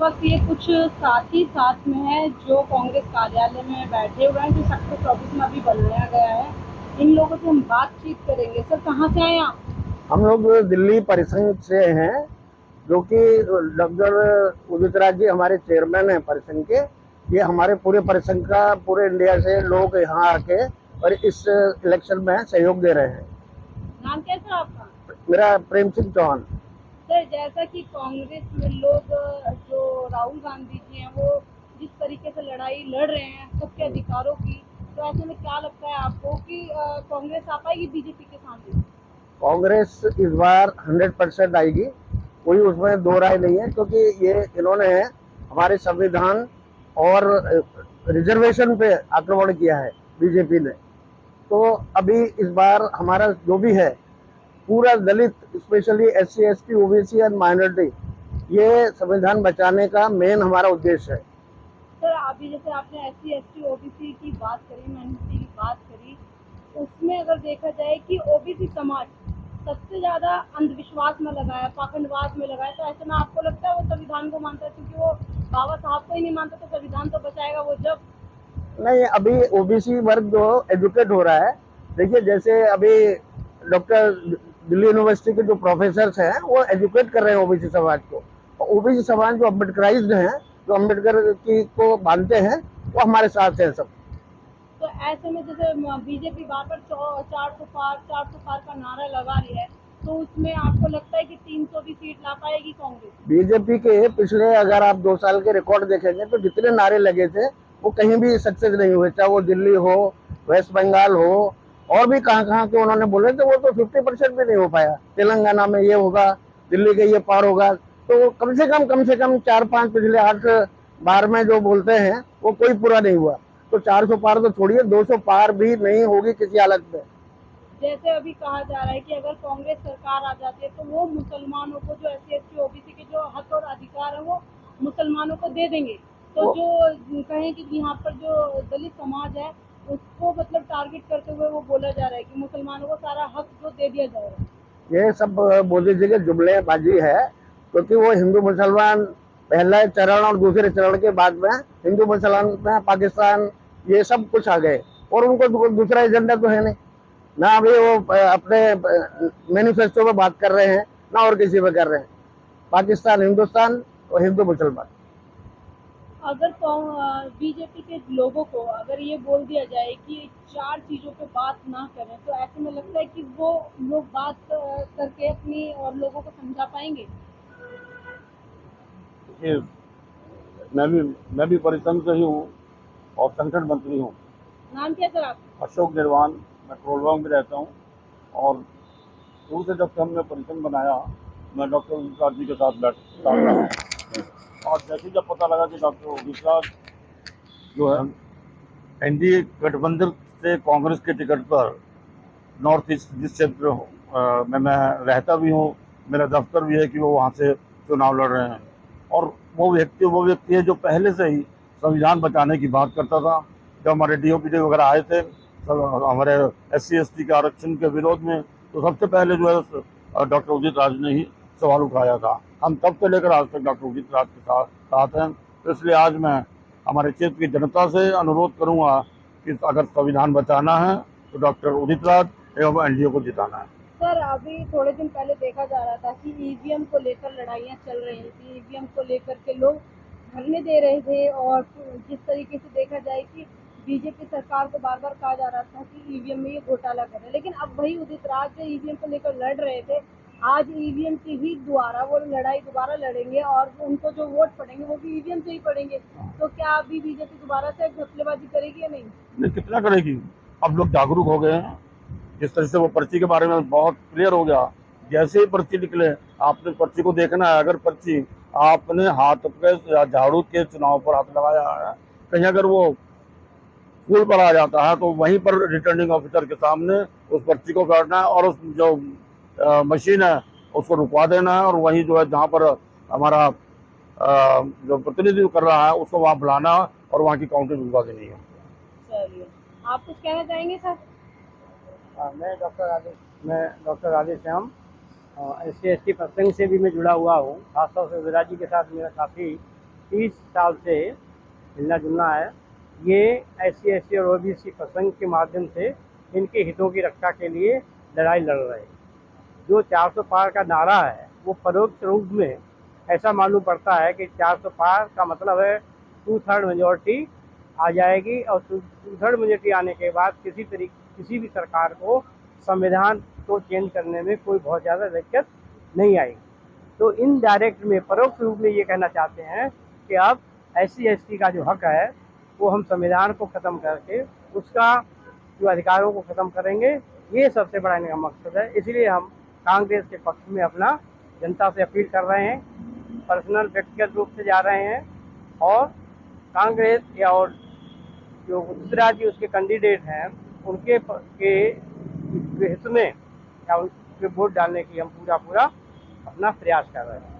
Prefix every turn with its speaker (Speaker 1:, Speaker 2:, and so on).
Speaker 1: वक्त ये कुछ साथी साथ में है जो कांग्रेस कार्यालय में बैठे हुए हैं, जो सेक्टर 24 में अभी बनाया गया है। इन लोगों से हम बातचीत करेंगे। सर, कहाँ से आए आप?
Speaker 2: हम लोग दिल्ली परिसंघ से हैं, जो कि डॉक्टर उदित राज जी हमारे चेयरमैन हैं परिसंघ के। ये हमारे पूरे परिसंघ का पूरे इंडिया से लोग यहाँ आके और इस इलेक्शन में सहयोग दे रहे हैं।
Speaker 1: नाम क्या है सर आपका?
Speaker 2: मेरा प्रेम सिंह चौहान।
Speaker 1: सर, जैसा कि कांग्रेस में लोग जो राहुल गांधी जी हैं, वो जिस तरीके से लड़ाई लड़ रहे हैं सबके अधिकारों की, तो ऐसे में क्या लगता है आपको कि कांग्रेस आ पाएगी बीजेपी के सामने?
Speaker 2: कांग्रेस इस बार 100% आएगी, कोई उसमें दो राय नहीं है, क्योंकि ये इन्होंने हमारे संविधान और रिजर्वेशन पे आक्रमण किया है बीजेपी ने। तो अभी इस बार हमारा जो भी है पूरा दलित, specially SC ST OBC and minority, ये संविधान बचाने का मेन हमारा उद्देश्य है।
Speaker 1: सर, अभी जैसे आपने SC ST OBC की बात करी, माइनॉरिटी की बात करी, उसमें अगर देखा जाए कि OBC समाज सबसे ज्यादा अंधविश्वास में लगा है, पाखंडवाद में लगा है, तो ऐसे में आपको लगता है वो संविधान को मानता है? क्योंकि वो बाबा साहब को ही नहीं मानता, तो संविधान तो बचाएगा वो जब?
Speaker 2: नहीं, अभी OBC वर्ग जो एजुकेट हो रहा है, देखिए जैसे अभी डॉक्टर दिल्ली यूनिवर्सिटी के जो प्रोफेसर हैं वो एजुकेट कर रहे हैं OBC समाज को। OBC समाज जो अम्बेडकराइज्ड हैं, जो अम्बेडकर की को मानते हैं, वो हमारे साथ हैं सब।
Speaker 1: तो ऐसे में जैसे बीजेपी बार बार 400 पार का नारा लगा रही है, तो उसमें आपको लगता है कि 300 भी सीट ला पाएगी कांग्रेस?
Speaker 2: बीजेपी के पिछले अगर आप 2 साल के रिकॉर्ड देखेंगे तो जितने नारे लगे थे वो कहीं भी सक्सेस नहीं हुए, चाहे वो दिल्ली हो, वेस्ट बंगाल हो, और भी कहाँ कहाँ के उन्होंने बोले थे, वो तो 50% भी नहीं हो पाया। तेलंगाना में ये होगा, दिल्ली के ये पार होगा, तो कम से कम 4-5 पिछले 8 बार में जो बोलते हैं वो कोई पूरा नहीं हुआ। तो 400 पार तो छोड़िए, 200 पार भी नहीं होगी किसी हालत में।
Speaker 1: जैसे अभी कहा जा रहा है कि अगर कांग्रेस सरकार आ जाती है तो वो मुसलमानों को, जो SC ST OBC के जो हक और अधिकार है, वो मुसलमानों को दे देंगे। तो जो कहें कि यहाँ पर जो दलित समाज है उसको मतलब टारगेट करते हुए वो बोला जा रहा है कि मुसलमानों को सारा हक जो दे दिया जाएगा।
Speaker 2: ये सब मोदी जी के जुमलेबाजी है, क्योंकि वो हिंदू मुसलमान पहले चरण और दूसरे चरण के बाद में हिंदू मुसलमान में पाकिस्तान ये सब कुछ आ गए, और उनको दूसरा एजेंडा तो है नहीं ना। अभी वो अपने मैनिफेस्टो में बात कर रहे हैं, ना और किसी में कर रहे हैं। पाकिस्तान हिंदुस्तान और हिंदू मुसलमान।
Speaker 1: अगर बीजेपी के लोगों को अगर ये बोल दिया जाए कि 4 चीजों पे बात ना करें, तो ऐसे में लगता है कि वो लोग बात करके अपनी और लोगों को समझा पाएंगे?
Speaker 3: ये मैं भी परिसंघ से ही हूँ और संगठन मंत्री हूँ।
Speaker 1: नाम क्या सर आपका?
Speaker 3: अशोक निर्वाण। मैं कोलगांव में रहता हूँ और शुरू से जब से हमने परिसंघ बनाया, मैं डॉक्टर उदित राज जी के साथ बैठता रहा हूँ। और जैसे जब पता लगा कि डॉक्टर उदित राज जो है NDA गठबंधन से कांग्रेस के टिकट पर नॉर्थ ईस्ट जिस क्षेत्र में मैं रहता भी हूँ, मेरा दफ्तर भी है, कि वो वहाँ से चुनाव लड़ रहे हैं। और वो व्यक्ति है जो पहले से ही संविधान बचाने की बात करता था। जब हमारे DOPD वगैरह आए थे हमारे SC ST के आरक्षण के विरोध में, तो सबसे पहले जो है डॉक्टर उदित राज ने ही सवाल उठाया था। हम तब से लेकर आज तक डॉक्टर उदित राज के साथ हैं। तो इसलिए आज मैं हमारे क्षेत्र की जनता से अनुरोध करूँगा कि अगर संविधान बचाना है तो डॉक्टर उदित राज एवं NDA को जिताना है।
Speaker 1: सर, अभी थोड़े दिन पहले देखा जा रहा था कि EVM को लेकर लड़ाइयाँ चल रही थी। EVM को लेकर के लोग धरने दे रहे थे, और जिस तरीके से देखा जाए कि बीजेपी सरकार को बार बार कहा जा रहा था कि EVM में ये घोटाला कर रहे हैं, लेकिन अब वही उदित राज जो EVM को लेकर लड़ रहे थे, आज EVM की ही दोबारा वो लड़ाई दोबारा लड़ेंगे, और उनको जो वोट पड़ेंगे वो भी EVM से ही पड़ेंगे। तो क्या अभी बीजेपी दोबारा से घोटालेबाजी करेगी या नहीं?
Speaker 3: कितना करेगी? अब लोग जागरूक हो गए हैं। जिस तरह से वो पर्ची के बारे में बहुत क्लियर हो गया, जैसे ही पर्ची निकले आपने पर्ची को देखना है। अगर पर्ची आपने हाथ पे या झाड़ू के चुनाव पर हाथ लगाया है, कहीं अगर वो फूल पर आ जाता है, तो वहीं पर रिटर्निंग ऑफिसर के सामने उस पर्ची को काटना है और उस जो मशीन है उसको रुकवा देना है, और वहीं जो है जहाँ पर हमारा जो प्रतिनिधित्व कर रहा है उसको वहाँ बुलाना है और वहाँ की काउंटिंग रुकवा देनी है।
Speaker 1: चलिए, आप कुछ कहना चाहेंगे सर?
Speaker 4: मैं डॉक्टर राधेश्याम, SC ST परिसंघ से भी मैं जुड़ा हुआ हूँ। खासतौर से विराज जी के साथ मेरा काफ़ी 30 साल से मिलना जुलना है। ये SC/ST और OBC प्रसंग के माध्यम से इनके हितों की रक्षा के लिए लड़ाई लड़ रहे हैं। जो 400 पार का नारा है वो परोक्ष रूप में ऐसा मालूम पड़ता है कि 400 पार का मतलब है 2/3 मेजॉरिटी आ जाएगी, और 2/3 मेजॉरिटी आने के बाद किसी भी सरकार को संविधान को चेंज करने में कोई बहुत ज़्यादा दिक्कत नहीं आएगी। तो इनडायरेक्ट में, परोक्ष रूप में ये कहना चाहते हैं कि अब SC/ST का जो हक है वो हम संविधान को ख़त्म करके उसका जो अधिकारों को ख़त्म करेंगे। ये सबसे बड़ा इनका मकसद है। इसलिए हम कांग्रेस के पक्ष में अपना जनता से अपील कर रहे हैं, पर्सनल व्यक्तिगत रूप से जा रहे हैं, और कांग्रेस या और जो दूसरा जी उसके कैंडिडेट हैं उनके हित में या उनके वोट डालने की हम पूरा अपना प्रयास कर रहे हैं।